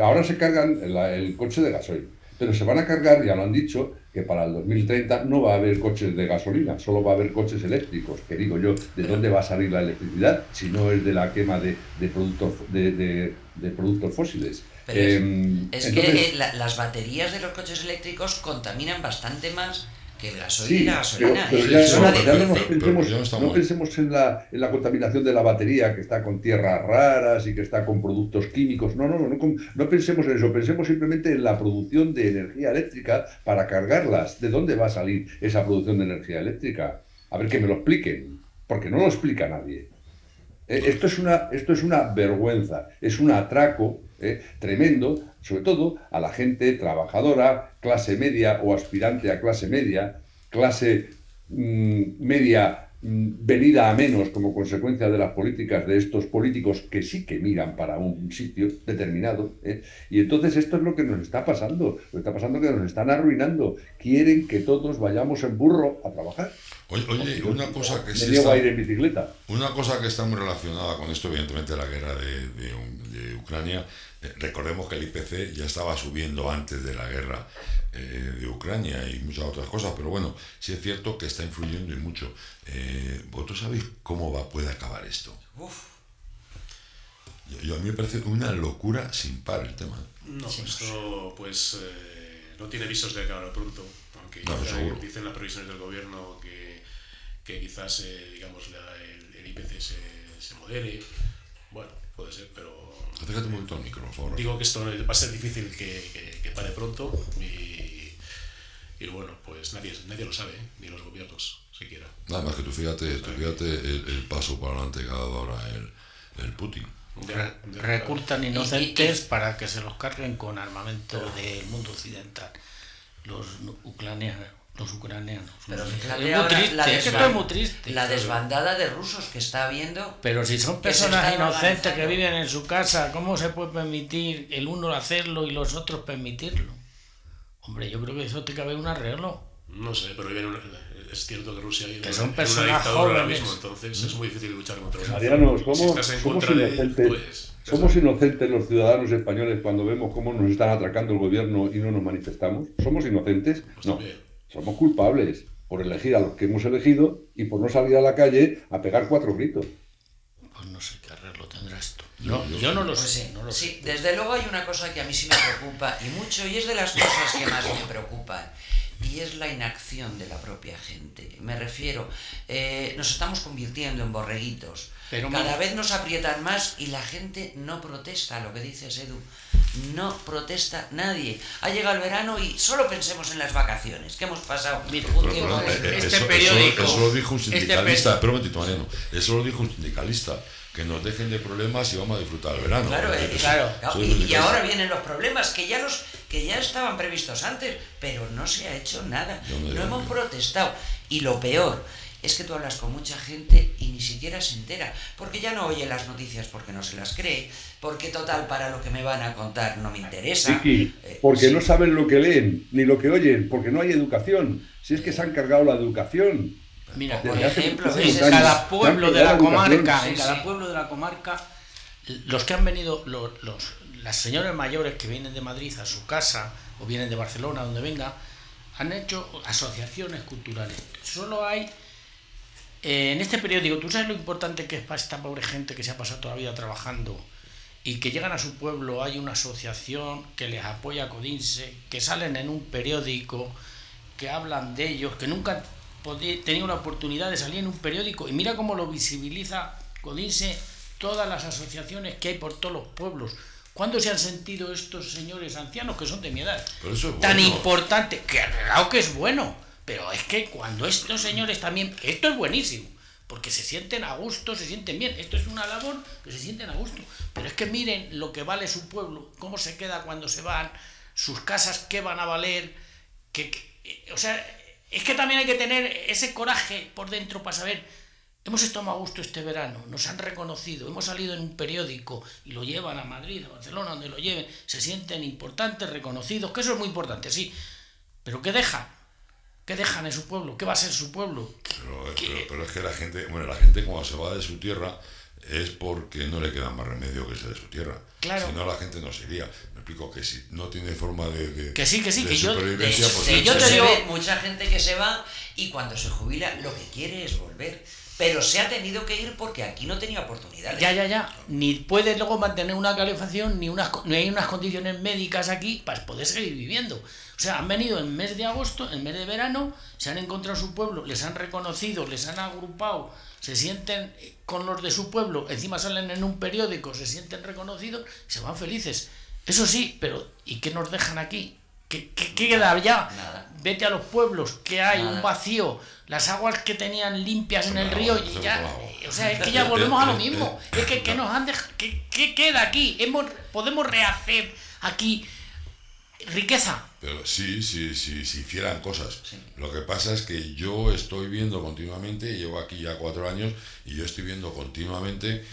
Ahora se cargan el coche de gasoil, pero se van a cargar, ya lo han dicho, que para el 2030 no va a haber coches de gasolina, solo va a haber coches eléctricos. Que digo yo, ¿de dónde va a salir la electricidad si no es de la quema de productos fósiles? Pero entonces, que las baterías de los coches eléctricos contaminan bastante más que el gasoil y la gasolina. Pero no pensemos en la contaminación de la batería, que está con tierras raras y que está con productos químicos. No pensemos en eso, pensemos simplemente en la producción de energía eléctrica para cargarlas. ¿De dónde va a salir esa producción de energía eléctrica? A ver, que me lo expliquen, porque no lo explica nadie. Esto es una vergüenza, es un atraco tremendo, sobre todo a la gente trabajadora, clase media o aspirante a clase media media venida a menos como consecuencia de las políticas de estos políticos que sí que miran para un sitio determinado. Y entonces esto es lo que nos está pasando. Lo que está pasando es que nos están arruinando. Quieren que todos vayamos en burro a trabajar. Oye, una cosa que me llevo a ir en bicicleta. Una cosa que está muy relacionada con esto, evidentemente, la guerra de Ucrania. Recordemos que el IPC ya estaba subiendo antes de la guerra de Ucrania y muchas otras cosas, pero bueno, sí es cierto que está influyendo y mucho. ¿Vosotros sabéis cómo puede acabar esto? A mí me parece una locura sin par el tema. No, esto pues no tiene visos de acabar pronto, aunque dicen las previsiones del gobierno que quizás digamos el IPC se modere. Bueno, puede ser, pero acércate un momento al micro, por favor. Digo que esto va a ser difícil que pare pronto y bueno, pues nadie lo sabe, ni los gobiernos siquiera. Nada más que tú fíjate el paso para adelante que ha dado ahora el Putin. Reclutan inocentes para que se los carguen con armamento del mundo occidental, los ucranianos. Pero fíjate ahora muy triste. La desbandada de rusos que está habiendo. Pero si son personas inocentes que viven en su casa, ¿cómo se puede permitir el uno hacerlo y los otros permitirlo? Hombre, yo creo que eso tiene que haber un arreglo. No sé, pero es cierto que Rusia vive son en una personas dictadura jóvenes. ahora mismo, entonces es muy difícil luchar contra eso. Mariano, somos inocentes los ciudadanos españoles cuando vemos cómo nos están atracando el gobierno y no nos manifestamos. ¿Somos inocentes? Pues no. También. Somos culpables por elegir a los que hemos elegido y por no salir a la calle a pegar 4 gritos. Pues no sé qué arreglo tendrá esto. Yo no lo sé. Sí, desde luego hay una cosa que a mí sí me preocupa y mucho, y es de las cosas que más me preocupan, y es la inacción de la propia gente. Me refiero, nos estamos convirtiendo en borreguitos. Cada vez nos aprietan más y la gente no protesta, lo que dices, Edu. No protesta nadie. Ha llegado el verano y solo pensemos en las vacaciones, que hemos pasado un tiempo... periódico... Eso lo dijo un sindicalista, espera un momentito, Mariano. Eso lo dijo un sindicalista, que nos dejen de problemas y vamos a disfrutar del verano. Claro. Y ahora vienen los problemas que ya estaban previstos antes, pero no se ha hecho nada. No hemos protestado. Y lo peor... es que tú hablas con mucha gente y ni siquiera se entera, porque ya no oye las noticias porque no se las cree, porque total, para lo que me van a contar no me interesa. Vicky, porque sí. no saben lo que leen, ni lo que oyen, porque no hay educación. Si es que se han cargado la educación. Mira, por Desde hace ejemplo, muchos ¿ves? años cada pueblo de la educación. comarca, Sí, en cada sí. pueblo de la comarca, los que han venido, las señoras mayores que vienen de Madrid a su casa o vienen de Barcelona, donde venga, han hecho asociaciones culturales. Solo hay en este periódico, ¿tú sabes lo importante que es para esta pobre gente que se ha pasado toda la vida trabajando y que llegan a su pueblo? Hay una asociación que les apoya a Codinse, que salen en un periódico, que hablan de ellos, que nunca han tenido la oportunidad de salir en un periódico, y mira cómo lo visibiliza Codinse, todas las asociaciones que hay por todos los pueblos. ¿Cuándo se han sentido estos señores ancianos que son de mi edad? Pero eso es Tan bueno. importante, que claro que es bueno, pero es que cuando estos señores también, esto es buenísimo, porque se sienten a gusto, se sienten bien, esto es una labor que se sienten a gusto, pero es que miren lo que vale su pueblo, cómo se queda cuando se van, sus casas qué van a valer, o sea, es que también hay que tener ese coraje por dentro para saber. Hemos estado a gusto este verano, nos han reconocido, hemos salido en un periódico y lo llevan a Madrid, a Barcelona, donde lo lleven, se sienten importantes, reconocidos, que eso es muy importante, sí, pero ¿qué dejan? ¿Qué dejan en su pueblo? ¿Qué va a ser su pueblo? Pero es que la gente cuando se va de su tierra es porque no le queda más remedio que irse de su tierra. Claro. Si no, la gente no se iría. Me explico que si no tiene forma de que sí, de que yo, supervivencia, pues De yo hecho, te se digo, ve mucha gente que se va y cuando se jubila lo que quiere es volver. Pero se ha tenido que ir porque aquí no tenía oportunidades. ya, ni puede luego mantener una calefacción, ni hay unas condiciones médicas aquí para poder seguir viviendo. O sea, han venido en el mes de agosto, en el mes de verano, se han encontrado su pueblo, les han reconocido, les han agrupado, se sienten con los de su pueblo, encima salen en un periódico, se sienten reconocidos, se van felices. Eso sí, pero ¿y qué nos dejan aquí? ¿Qué queda ya? Nada. Vete a los pueblos, que hay Nada. un vacío, las aguas que tenían limpias en el río, y ya, agua. o sea, es que ya volvemos a lo mismo. Es que nos han dejado, ¿qué queda aquí? Podemos rehacer aquí riqueza. Pero sí, si hicieran cosas. Sí. Lo que pasa es que yo estoy viendo continuamente, llevo aquí ya 4 años, y yo estoy viendo continuamente,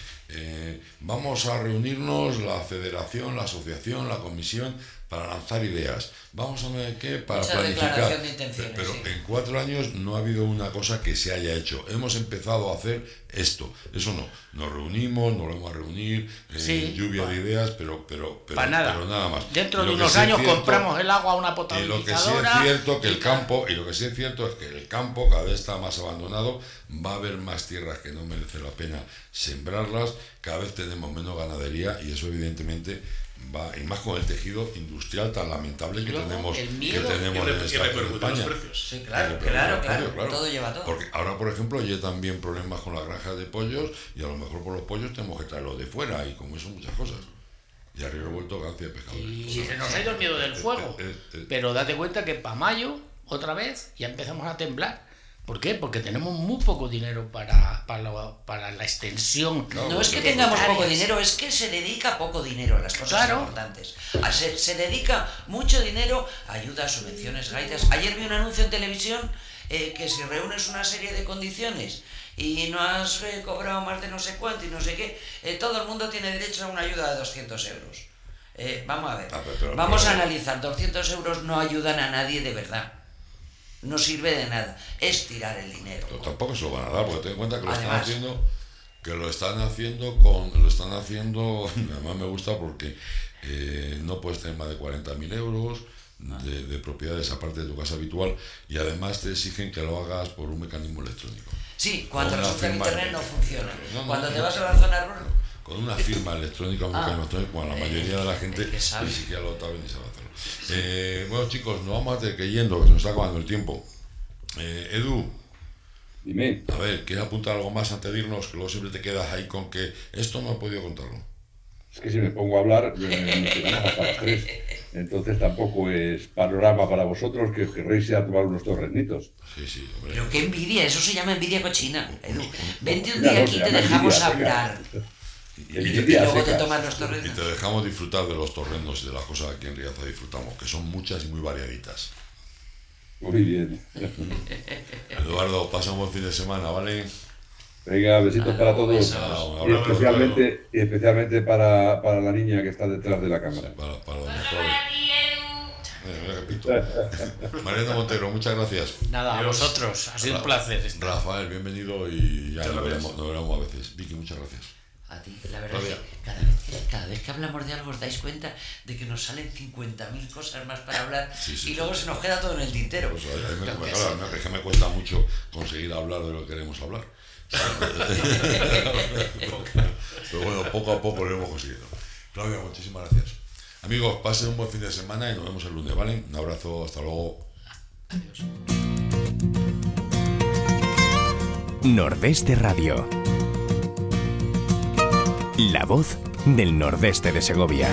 vamos a reunirnos la federación, la asociación, la comisión, para lanzar ideas. Vamos a ver qué, para Mucha planificar. declaración de intenciones, Pero sí. en 4 años no ha habido una cosa que se haya hecho. Hemos empezado a hacer esto. Eso no. Nos reunimos, nos vamos a reunir, Sí. lluvia de ideas, pero Para nada. pero nada más. Dentro Y de lo que unos sí es años cierto- compramos el agua a una y lo que sí potabilizadora. es cierto que y el campo, y lo que sí es cierto es que el campo cada vez está más abandonado, va a haber más tierras que no merece la pena sembrarlas, cada vez tenemos menos ganadería y eso evidentemente va, y más con el tejido industrial tan lamentable que luego tenemos, el que miedo tenemos en y repercute en España. los precios. Sí, claro, Pero claro. Todo lleva todo. Porque ahora, por ejemplo, hay también problemas con las granjas de pollos y a lo mejor por los pollos tenemos que traerlos de fuera y como eso muchas cosas. Y arriba revuelto ganancia de pescadores. Y se nos ha ido el miedo del fuego. Pero date cuenta que para mayo, otra vez, ya empezamos a temblar. ¿Por qué? Porque tenemos muy poco dinero para la extensión. No es que de tengamos hectáreas. poco dinero, es que se dedica poco dinero a las cosas Claro. importantes. Se dedica mucho dinero a ayudas, subvenciones, gaitas. Ayer vi un anuncio en televisión que si reúnes una serie de condiciones y no has cobrado más de no sé cuánto y no sé qué, todo el mundo tiene derecho a una ayuda de 200 euros. Vamos a ver, vamos a analizar, 200 euros no ayudan a nadie de verdad. No sirve de nada, es tirar el dinero. Pero tampoco se lo van a dar, porque ten en cuenta que lo Además. están haciendo, además me gusta porque no puedes tener más de 40.000 euros de propiedades aparte de tu casa habitual y además te exigen que lo hagas por un mecanismo electrónico. Sí, cuando Con una resulta que firma internet no funciona. No, Cuando te vas a no. la zona rural, Con una firma electrónica, un mecanismo electrónico, cuando la mayoría de la gente que sabe. ni siquiera lo sabe ni sabe hacerlo. Bueno chicos, nos vamos a tener que yendo, que se nos está acabando el tiempo. Edu, Dime. a ver, ¿quieres apuntar algo más antes de irnos? Que luego siempre te quedas ahí con que esto no he podido contarlo. Es que si me pongo a hablar, nos quedamos hasta las 3. Entonces tampoco es panorama para vosotros que os querréis ir a tomar unos torrenitos. Sí, hombre. pero qué envidia, eso se llama envidia cochina, Edu. Vente un Mira, día no, aquí y se te llama dejamos envidia hablar. Y Envidia Y luego te secas. tomas los y torrenos. te dejamos disfrutar de los torrenos y de las cosas que aquí en Riaza disfrutamos, que son muchas y muy variaditas. Muy bien. Eduardo, pasa un buen fin de semana, ¿vale? Venga, besitos para todos. Besos. Y especialmente para la niña que está detrás de la cámara. Sí, para doña Claudia. Me repito. Mariano Montero, muchas gracias. Nada, a vosotros. Ha sido un placer. Rafael, bienvenido y ya nos veremos a veces. Vicky, muchas gracias. A ti, la verdad Claudia. es que cada vez que hablamos de algo os dais cuenta de que nos salen 50.000 cosas más para hablar y luego se nos queda todo en el tintero. Pues es que me cuesta mucho conseguir hablar de lo que queremos hablar. Pero bueno, poco a poco lo hemos conseguido. Claudia, muchísimas gracias. Amigos, pasen un buen fin de semana y nos vemos el lunes, ¿vale? Un abrazo, hasta luego. Adiós. Nordeste Radio. La voz del Nordeste de Segovia.